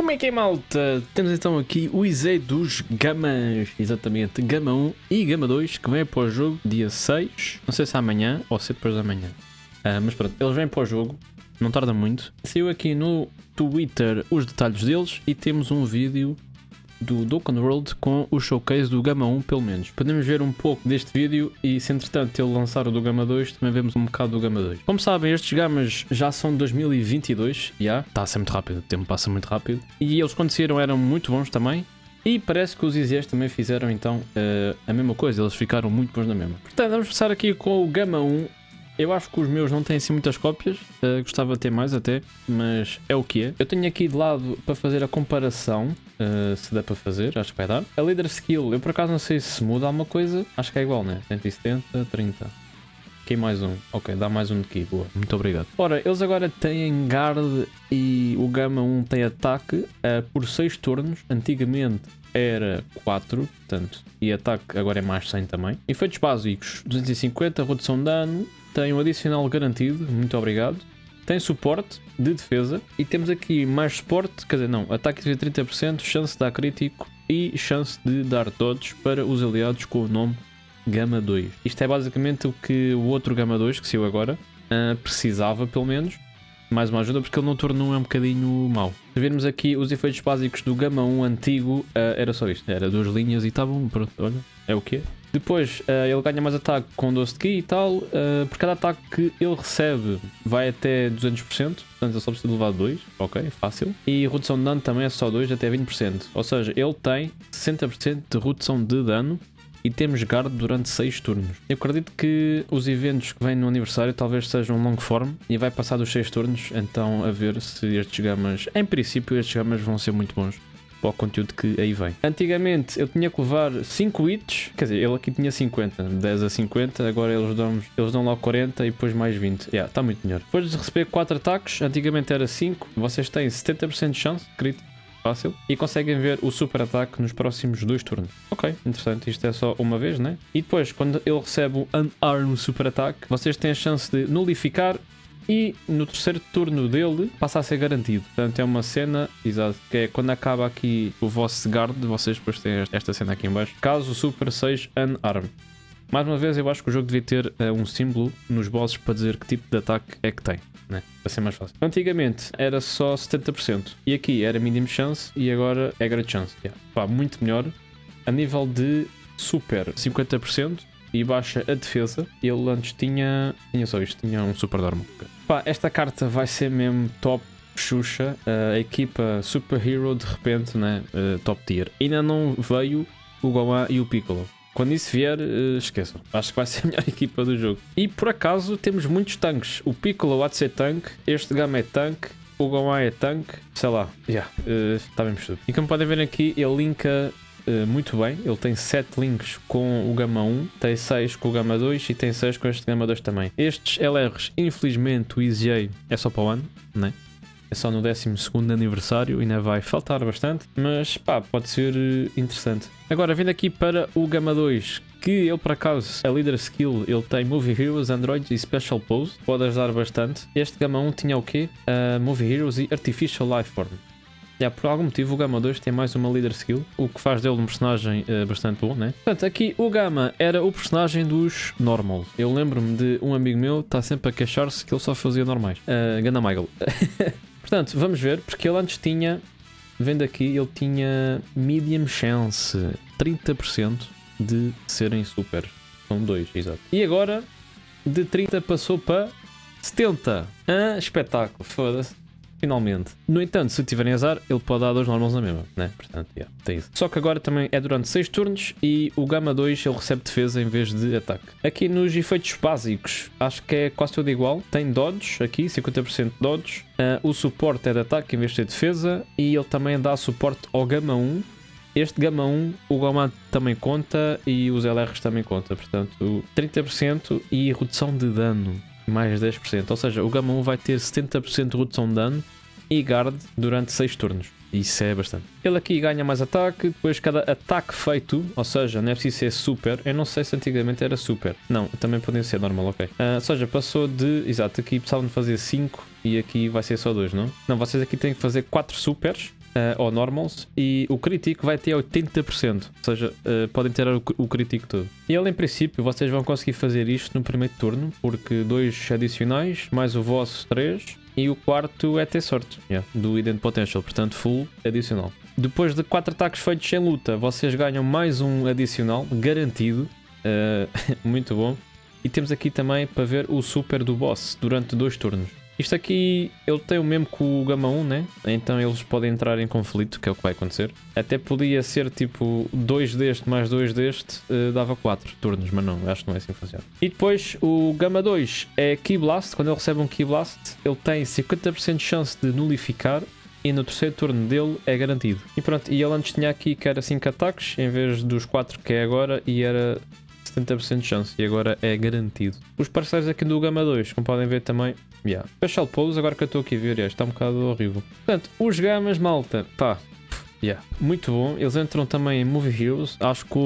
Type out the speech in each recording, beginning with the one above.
Como é que é, malta? Temos então aqui o IZ dos Gamas, exatamente, Gama 1 e Gama 2, que vem para o jogo dia 6, não sei se é amanhã ou se é depois da manhã. Mas pronto, eles vêm para o jogo, não tarda muito. Saiu aqui no Twitter os detalhes deles e temos um vídeo do Dokkan World com o showcase do Gama 1 pelo menos. Podemos ver um pouco deste vídeo e se entretanto ele lançar o do Gama 2, também vemos um bocado do Gama 2. Como sabem, estes Gamas já são de 2022, está a ser muito rápido, o tempo passa muito rápido. E eles quando saíram eram muito bons também. E parece que os IZs também fizeram então a mesma coisa, eles ficaram muito bons na mesma. Portanto, vamos começar aqui com o Gama 1. Eu acho que os meus não têm assim muitas cópias, gostava de ter mais até, mas é o que é. Eu tenho aqui de lado para fazer a comparação, se dá para fazer, acho que vai dar. A Leader Skill, eu por acaso não sei se muda alguma coisa, acho que é igual, né? 170, 30. Aqui mais um, ok, dá mais um aqui, boa, muito obrigado. Ora, eles agora têm Guard e o Gama 1 tem ataque por 6 turnos, antigamente era 4, portanto, e ataque agora é mais 100 também. Efeitos básicos, 250, redução de dano, tem um adicional garantido, muito obrigado. Tem suporte de defesa e temos aqui mais suporte, quer dizer não, ataque de 30%, chance de dar crítico e chance de dar dodge para os aliados com o nome Gama 2. Isto é basicamente o que o outro Gama 2, que saiu agora, precisava pelo menos. Mais uma ajuda porque ele no turno 1 é um bocadinho mau. Se virmos aqui os efeitos básicos do Gama 1 antigo, era só isto, era 2 linhas e está bom, pronto, olha, é o que é. Depois ele ganha mais ataque com 12 de ki e tal, por cada ataque que ele recebe vai até 200%, portanto ele só precisa levar 2, ok, fácil. E redução de dano também é só 2 até 20%, ou seja, ele tem 60% de redução de dano. E temos guard durante 6 turnos. Eu acredito que os eventos que vêm no aniversário talvez sejam long form e vai passar dos 6 turnos, então a ver se estes gamas, em princípio estes gamas vão ser muito bons para o conteúdo que aí vem. Antigamente eu tinha que levar 5 hits, quer dizer, ele aqui tinha 50, 10 a 50, agora eles dão logo 40 e depois mais 20. Está muito melhor. Depois de receber 4 ataques, antigamente era 5, vocês têm 70% de chance de crítico. Fácil. E conseguem ver o super ataque nos próximos 2 turnos. Ok, interessante. Isto é só uma vez, né? E depois, quando ele recebe o Unarmed super ataque, vocês têm a chance de nulificar e no terceiro turno dele passa a ser garantido. Portanto, é uma cena, exato, que é quando acaba aqui o vosso guard, vocês depois têm esta cena aqui em baixo. Caso o super seja Unarmed. Mais uma vez, eu acho que o jogo devia ter um símbolo nos bosses para dizer que tipo de ataque é que tem, né? Para ser mais fácil. Antigamente era só 70% e aqui era mínimo chance e agora é grande chance. Pá, muito melhor. A nível de super, 50% e baixa a defesa. Ele antes tinha só isto, tinha um super normal. Pá, esta carta vai ser mesmo top. Xuxa, a equipa Super Hero de repente, né? Top tier. Ainda não veio o Gohan e o Piccolo. Quando isso vier, esqueçam. Acho que vai ser a melhor equipa do jogo. E por acaso temos muitos tanques. O Piccolo há de ser tanque, este Gama é tanque, o Gohan é tanque, sei lá. Está bem misturado. E como podem ver aqui, ele linka muito bem. Ele tem 7 links com o Gama 1, tem 6 com o Gama 2 e tem 6 com este Gama 2 também. Estes LRs, infelizmente, o EZA é só para o ano, né? É só no 12º aniversário, ainda vai faltar bastante, mas pá, pode ser interessante. Agora, vindo aqui para o Gama 2, que ele por acaso, a Leader Skill, ele tem Movie Heroes, Androids e Special Pose, pode ajudar bastante. Este Gama 1 tinha o quê? Movie Heroes e Artificial Lifeform. Por algum motivo o Gama 2 tem mais uma Leader Skill, o que faz dele um personagem bastante bom, né? Portanto, aqui o Gama era o personagem dos Normals. Eu lembro-me de um amigo meu, está sempre a queixar-se que ele só fazia normais. Ganda Michael. Portanto, vamos ver, porque ele antes tinha, vendo aqui, ele tinha medium chance, 30% de serem super. São 2, exato. E agora, de 30 passou para 70. Espetáculo, foda-se. Finalmente. No entanto, se tiverem azar, ele pode dar 2 normals na mesma, né? Portanto, tem isso. Só que agora também é durante 6 turnos e o Gama 2 ele recebe defesa em vez de ataque. Aqui nos efeitos básicos, acho que é quase tudo igual. Tem dodge aqui, 50% de dodge. O suporte é de ataque em vez de ser defesa e ele também dá suporte ao Gama 1. Este Gama 1, o Gama também conta e os LRs também conta. Portanto, 30% e redução de dano. Mais 10%, ou seja, o Gama 1 vai ter 70% de redução de dano e guard durante 6 turnos. Isso é bastante. Ele aqui ganha mais ataque, depois cada ataque feito, ou seja, não é preciso ser super, eu não sei se antigamente era super. Não, também podem ser normal, ok. Ou seja, passou de, exato, aqui precisavam de fazer 5 e aqui vai ser só 2, não? Não, vocês aqui têm que fazer 4 supers ou normals, e o crítico vai ter 80%, ou seja, podem ter o crítico todo. E ele, em princípio, vocês vão conseguir fazer isto no primeiro turno, porque 2 adicionais, mais o vosso 3, e o quarto é ter sorte, do Hidden Potential, portanto full adicional. Depois de 4 ataques feitos em luta, vocês ganham mais um adicional, garantido, muito bom. E temos aqui também para ver o super do boss durante 2 turnos. Isto aqui, ele tem o mesmo que o Gama 1, né? Então eles podem entrar em conflito, que é o que vai acontecer. Até podia ser tipo 2 deste mais 2 deste, dava 4 turnos, mas não, acho que não é assim que funciona. E depois o Gama 2 é Ki Blast. Quando ele recebe um Ki Blast, ele tem 50% de chance de nulificar. E no terceiro turno dele é garantido. E pronto, e ele antes tinha aqui que era 5 ataques, em vez dos 4 que é agora, e era 70% de chance, e agora é garantido. Os parceiros aqui do Gama 2, como podem ver também, Special Pose, agora que eu estou aqui a ver, está um bocado horrível. Portanto, os Gamas, malta, pá, muito bom. Eles entram também em Movie Heroes. Acho que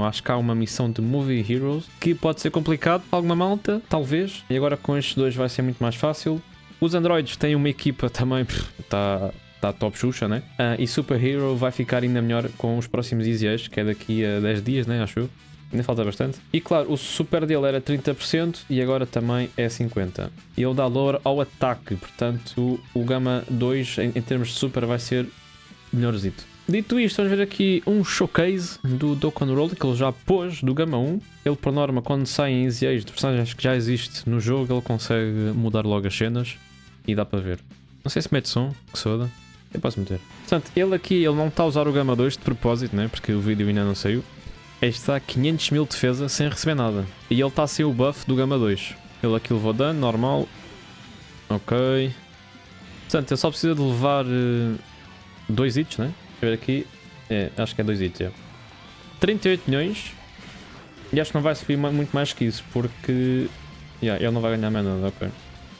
acho que há uma missão de Movie Heroes que pode ser complicado para alguma malta, talvez. E agora com estes dois vai ser muito mais fácil. Os androids têm uma equipa também, está top Xuxa, né? E Super Hero vai ficar ainda melhor com os próximos EZAs, que é daqui a 10 dias, né? Acho eu. Ainda falta bastante. E claro, o super dele era 30% e agora também é 50%. E ele dá lower ao ataque, portanto o Gama 2 em termos de super vai ser melhorzito. Dito isto, vamos ver aqui um showcase do Dokkan Roll que ele já pôs do Gama 1. Ele, por norma, quando saem EZAs de personagens que já existe no jogo, ele consegue mudar logo as cenas e dá para ver. Não sei se mete som, que soda. Eu posso meter. Portanto, ele aqui ele não está a usar o Gama 2 de propósito, né? Porque o vídeo ainda não saiu. Este está a 500 mil de defesa sem receber nada. E ele está a ser o buff do Gama 2. Ele aqui levou dano, normal. Ok. Portanto, ele só precisa de levar 2 hits, né? Deixa eu ver aqui. Acho que é 2 hits, 38 milhões. E acho que não vai subir muito mais que isso, porque ele não vai ganhar mais nada, ok.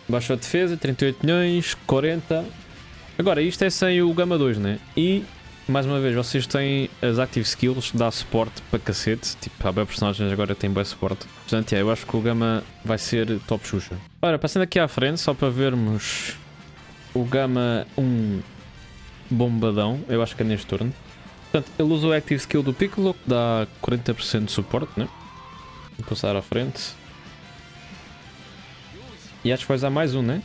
Baixou a defesa, 38 milhões, 40. Agora, isto é sem o Gama 2, né? E, mais uma vez, vocês têm as Active Skills, dá suporte para cacete. Tipo, há bem personagens agora que têm bem suporte. Portanto, eu acho que o Gama vai ser top Xuxa. Ora, passando aqui à frente, só para vermos o Gama 1 bombadão, eu acho que é neste turno. Portanto, ele usa o Active Skill do Piccolo, que dá 40% de suporte, né? Vou passar à frente. E acho que vai usar mais um, né?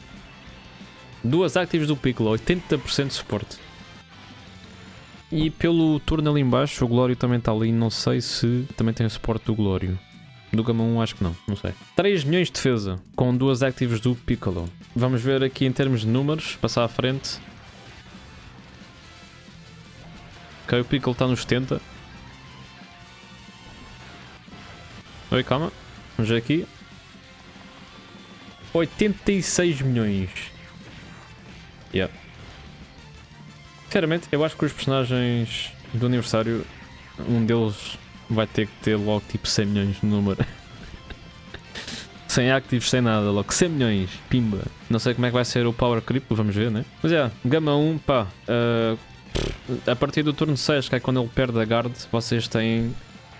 2 Actives do Piccolo, 80% de suporte. E pelo turno ali em baixo, o Glório também está ali, não sei se também tem o suporte do Glório. Do Gama 1 acho que não sei. 3 milhões de defesa, com 2 Actives do Piccolo. Vamos ver aqui em termos de números, passar à frente. Ok, o Piccolo está nos 70. Oi, calma. Vamos ver aqui. 86 milhões. Sinceramente, eu acho que os personagens do aniversário, um deles vai ter que ter logo tipo 100 milhões de número. Sem activos, sem nada, logo 100 milhões, pimba. Não sei como é que vai ser o Power Creep, vamos ver, né? Mas Gama 1, pá, a partir do turno 6, que é quando ele perde a guard, vocês têm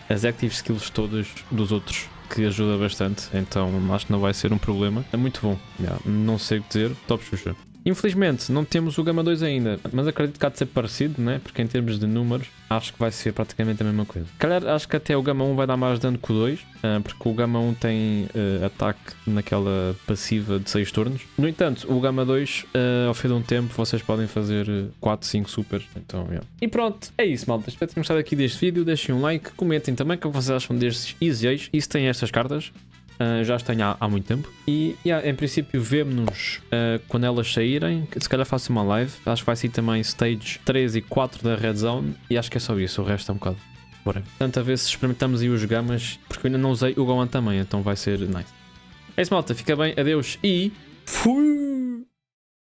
as active skills todas dos outros, que ajuda bastante, então acho que não vai ser um problema. É muito bom, não sei o que dizer, top Xuxa. Infelizmente não temos o Gama 2 ainda, mas acredito que há de ser parecido, né? Porque em termos de números acho que vai ser praticamente a mesma coisa. Calhar acho que até o Gama 1 vai dar mais dano que o 2, porque o Gama 1 tem ataque naquela passiva de 6 turnos. No entanto, o Gama 2, ao fim de um tempo, vocês podem fazer 4, 5 supers. Então, E pronto, é isso, malta. Espero que tenham gostado aqui deste vídeo. Deixem um like, comentem também o que vocês acham destes EZAs e se têm estas cartas. Já as tenho há muito tempo. E em princípio vemo-nos quando elas saírem. Se calhar faço uma live. Acho que vai ser também Stage 3 e 4 da Red Zone. E acho que é só isso, o resto é um bocado. Bora. Portanto, a ver se experimentamos aí os Gamas. Porque eu ainda não usei o Gohan também, então vai ser nice. É isso, malta. Fica bem, adeus e fui!